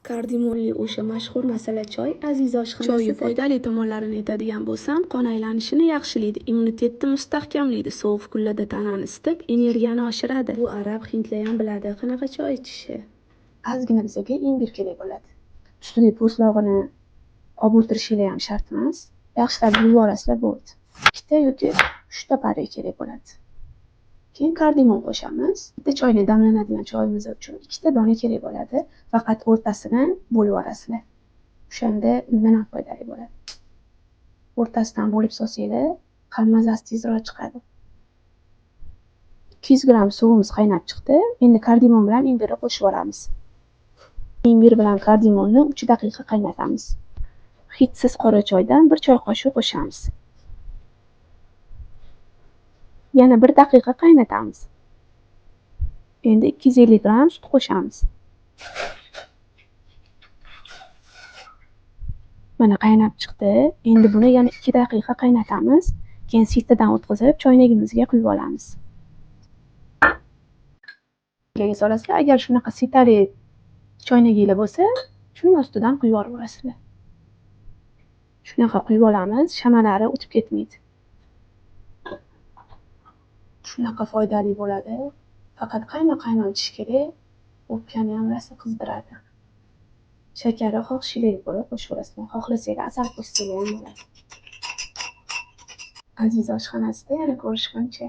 Kardimonli o'sha mashhur masala choy Aziz oshxonasida. Choyning foydali tomonlarini aytadigan bo'lsam, qon aylanishini yaxshilaydi, immunitetni mustahkamlaydi, sovuq kunlarda tanani isitib, energiyani oshiradi. Bu arab, hindlar ham biladi qanaqa choy ichishni. Ozgina bizga imbir kerak bo'ladi. Ustiga po'stlog'ini olib o'tirishinglar ham shart emas. Yaxshilab yuvib yuborasizlar bo'ldi. 2 yoki 3 pari kerak bo'ladi. Keyin kardimon qo'shamiz. Bitta choyni damlanadigan choyimiz uchun 2 dona kerak bo'ladi. Faqat o'rtasini bo'lib yuborasizlar. O'shanda undan ham foydali bo'ladi. O'rtasidan bo'lib solsanglar, mazasi tezroq chiqadi. 200 gram suvimiz qaynab chiqdi. Endi kardimon bilan imbirni qo'shib yuboramiz. Imbir bilan kardimonni 3 daqiqa qaynatamiz. Hidsiz qora choydan 1 choy qoshiq qo'shamiz. Yana 1 daqiqa qaynatamiz. Endi 250 gram sut qo'shamiz. Mana qaynab chiqdi. Endi buni yana 2 daqiqa qaynatamiz. Keyin sitdan o'tkazib, choynagimizga quyib olamiz. Choynagiga solasizlar, agar shunaqa sitali choynaginglar bo'lsa, shuni ostidan quyib yuborasizlar. Shunaqa quyib olamiz, shamalari o'tib ketmaydi. Shunaqa foydali bo'ladi. Faqat qaynoq ichish kerak. O'pkani ham rosa qizdiradi. Shakari xohishingizga ko'ra qo'shaverasizlar. Xohlasanglar asal qo'shsanglar ham bo'ladi. Aziz oshxonasida yana ko'rishguncha.